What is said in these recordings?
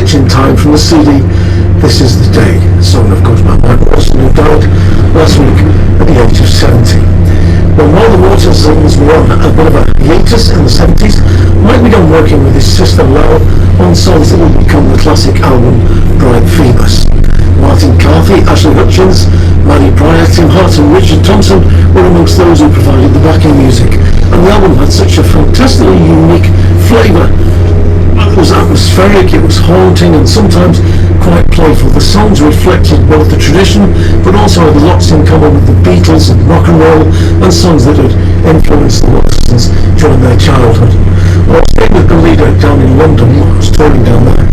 much in time from the CD This Is the Day, a song of course by Mike Watson, who died last week at the age of 70. Well, while the Watersons were on a bit of a hiatus in the 70s, Mike began working with his sister Lyle on songs that would become the classic album Bright Phoebus. Martin Carthy, Ashley Hutchins, Maddie Pryor, Tim Hart and Richard Thompson were amongst those who provided the backing music, and the album had such a fantastically unique flavour. It was atmospheric, it was haunting and sometimes quite playful. The songs reflected both the tradition but also had lots in common with the Beatles and rock and roll and songs that had influenced the Watersons during their childhood. Well, I stayed with Bill Leader down in London. I was touring down there.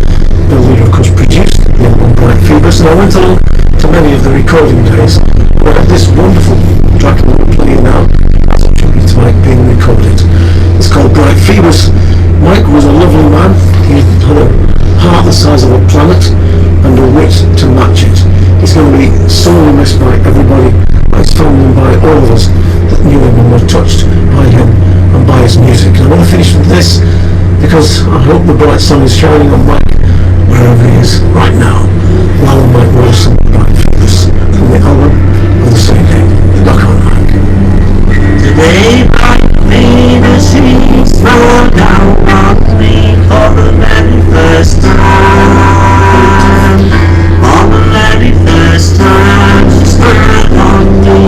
Bill Leader of course produced the album Bright Phoebus, and I went along to many of the recording days where this wonderful track that we're playing now as a tribute to Mike being recorded. It's called Bright Phoebus. Mike was a lovely man. He had a heart the size of a planet and a wit to match it. He's going to be sorely missed by everybody, by his family and by all of us that knew him and were touched by him and by his music. And I want to finish with this because I hope the bright sun is shining on Mike wherever he is right now. While Mike Wilson, Bright Phoebus, from the album of the same name. Rock on, Mike. Today, Bright Phoebus, he smiled down on me for the very first time. For the very first time, she smiled on me.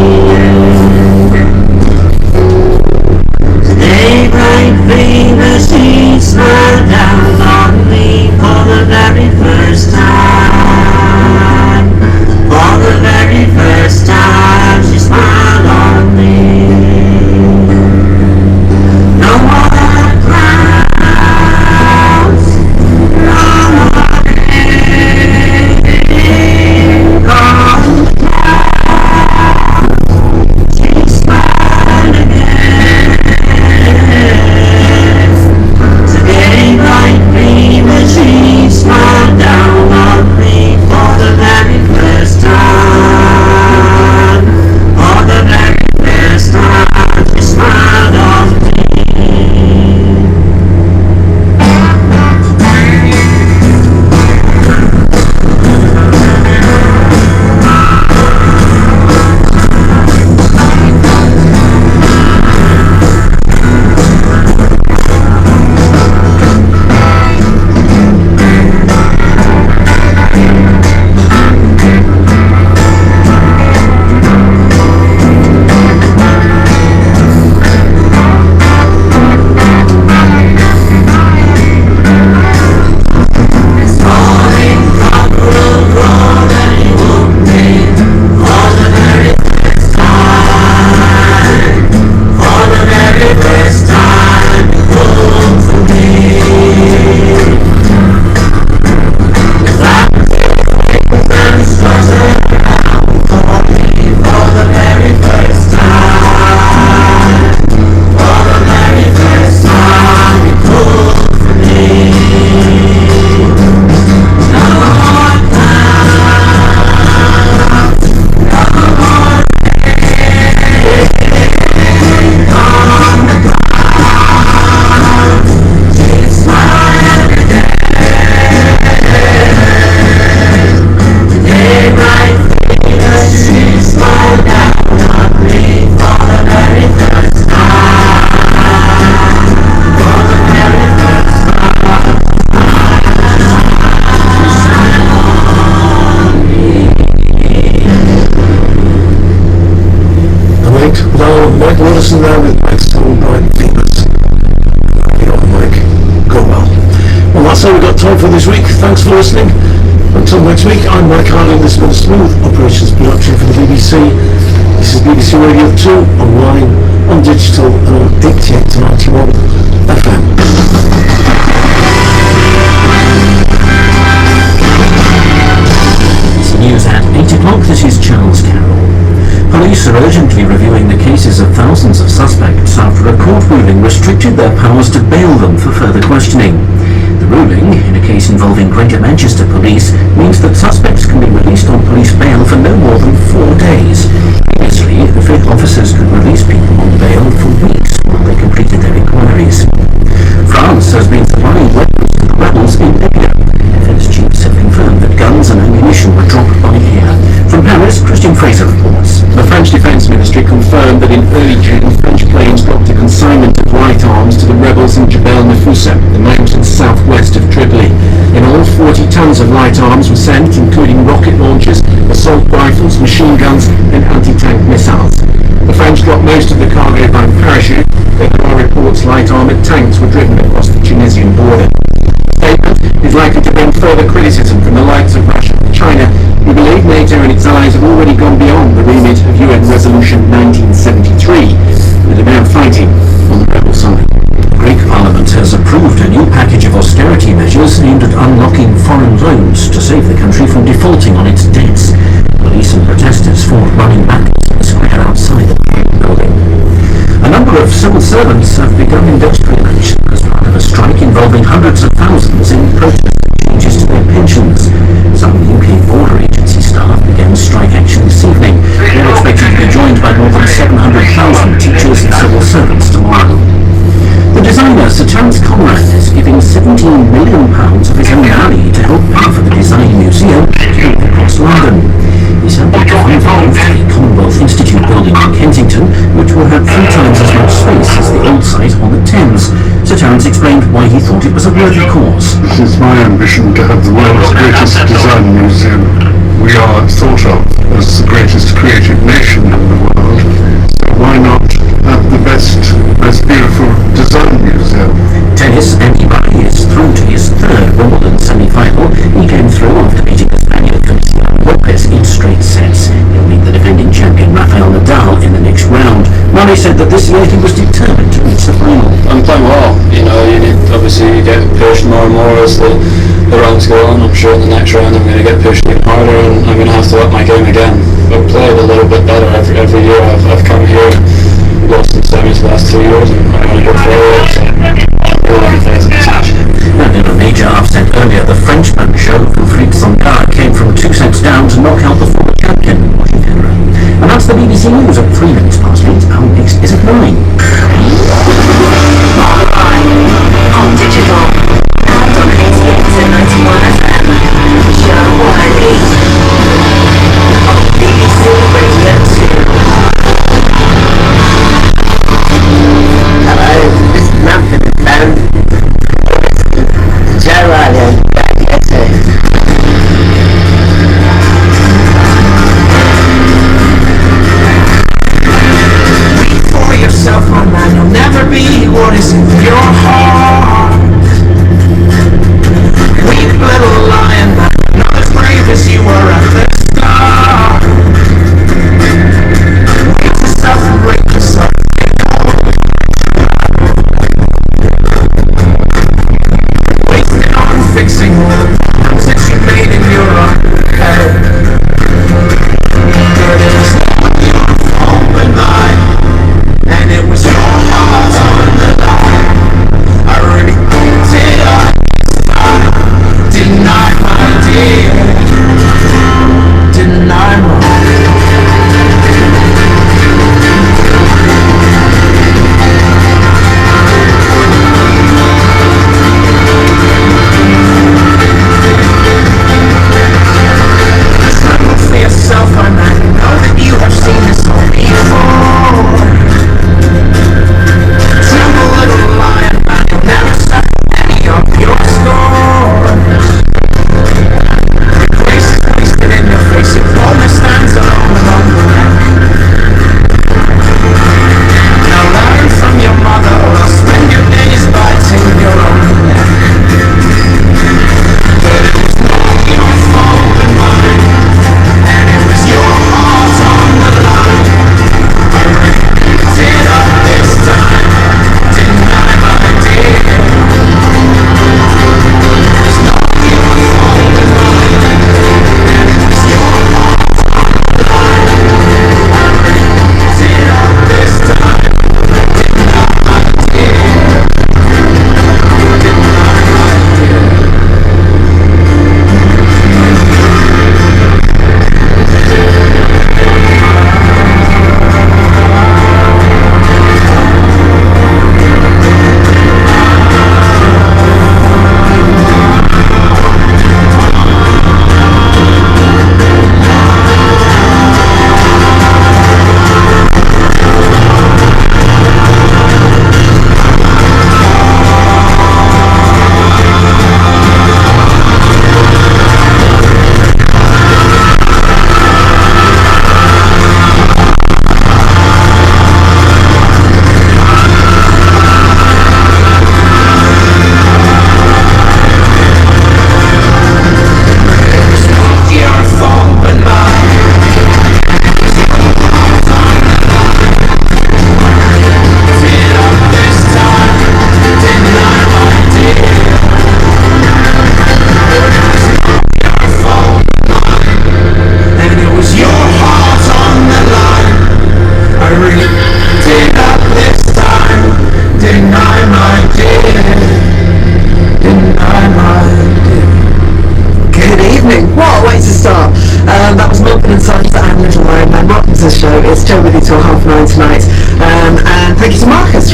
Today, Bright Phoebus, he smiled down on me for the very first time. For the very first time, she smiled on me. No more clouds, no more rain on the clouds. She smiled again. Today, Bright Phoebus, she smiled down on me for the very first time. For the very first time, she smiled on me. Mike Wilson there with Mike's song Bright Phoebus. Mike, go well. Well, that's all we've got time for this week. Thanks for listening. Until next week, I'm Mike Harding. This has been a smooth operations production for the BBC. This is BBC Radio 2, online, on digital, and on 88 to 91 FM. It's news at 8 o'clock. This is Charles Carroll. Police are urgently reviewing the cases of thousands of suspects after a court ruling restricted their powers to bail them for further questioning. The ruling, in a case involving Greater Manchester Police, means that suspects can be released on police bail for no more than 4 days. Previously, the officers could release people on bail for weeks while they completed their inquiries. France has been supplying weapons to the rebels in Libya. FS Chief battles in Jebel Nafousa, the mountains southwest of Tripoli. In all, 40 tons of light arms were sent, including rocket launchers, assault rifles, machine guns, and anti-tank missiles. The French got most of the cargo by parachute, but there are reports light armoured tanks were driven across the Tunisian border. The statement is likely to bring further criticism from the likes of Russia and China, who believe NATO and its allies have already gone beyond the remit of UN Resolution 1973, and are now fighting on the rebel side. The Greek Parliament has approved a new package of austerity measures aimed at unlocking foreign loans to save the country from defaulting on its debts. Police and protesters fought running backwards in the square outside the building. A number of civil servants have begun industrial action as part of a strike involving hundreds of thousands in protest of changes to their pensions. Some UK border agency staff began strike action this evening. They're expected to be joined by more than 700,000 teachers and civil servants tomorrow. The designer Sir Terence Conrad is giving £17 million of his own money to help pay for the Design Museum across London. He's helping to fund the Commonwealth Institute building in Kensington, which will have 3 times as much space as the old site on the Thames. Sir Terence explained why he thought it was a worthy cause. It is my ambition to have the world's greatest design museum. We are thought of as the greatest creative nation in the world, so why not have the best, most beautiful design museum? Tennis, Andy Murray is through to his 3rd Wimbledon semi-final. He came through after beating the Spaniard Feliciano Lopez in straight sets. He'll meet the defending champion Rafael Nadal in the next round. Murray said that this year he was determined to reach the final. I'm playing well. Obviously you get pushed more and more as the rounds go on. I'm sure in the next round I'm going to get pushed even harder and I'm going to have to up my game again. I've played a little bit better every year. I've come here, lost in semis the last 2 years, and I want to go forward. So I'm really looking forward to this match. And in a major upset earlier, the Frenchman Wilfried Tsonga came from 2 sets down to knock out the former champion, Roger Federer. And that's the BBC News at 3 minutes past 8. Our next is at 9. On digital and on 88.91 FM. Joe Wiley on BBC Radio 2. Hello, this is Manfred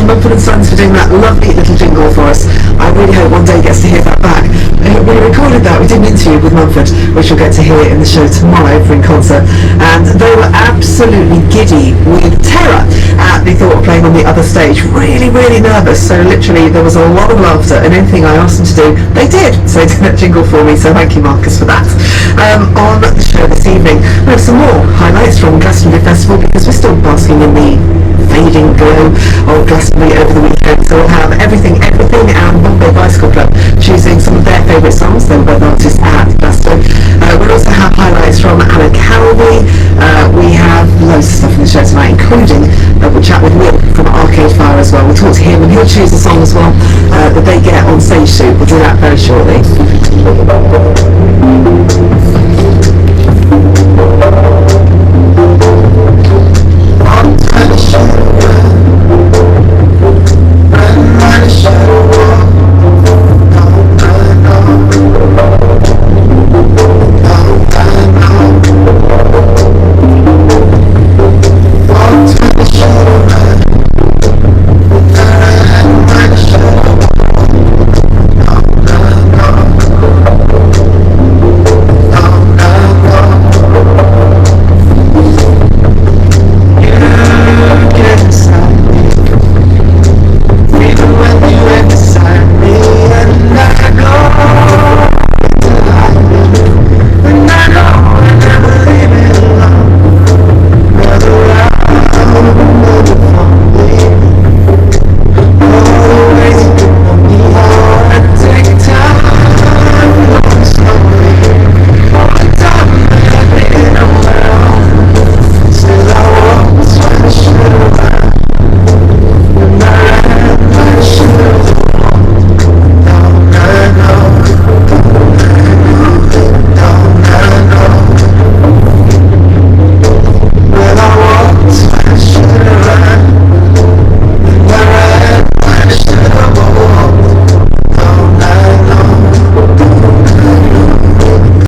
to Mumford & Sons for doing that lovely little jingle for us. I really hope one day gets to hear that back. We recorded that, we did an interview with Mumford, which you'll get to hear in the show tomorrow for in concert, and they were absolutely giddy with terror at the thought of playing on the other stage. Really, really nervous, so literally there was a lot of laughter, and anything I asked them to do, they did. So they did that jingle for me, so thank you, Marcus, for that. On the show this evening, we have some more highlights from Glastonbury Festival, because we're still basking in the fading glow of Glastonbury over the weekend. So we'll have Everything and Bombay Bicycle Club choosing some of their favourite songs. They were both artists at Glastonbury. We'll also have highlights from Anna Carrollby. We have loads of stuff in the show tonight, including we'll chat with Will from Arcade Fire as well. We'll talk to him and he'll choose a song as well that they get on stage soon. We'll do that very shortly.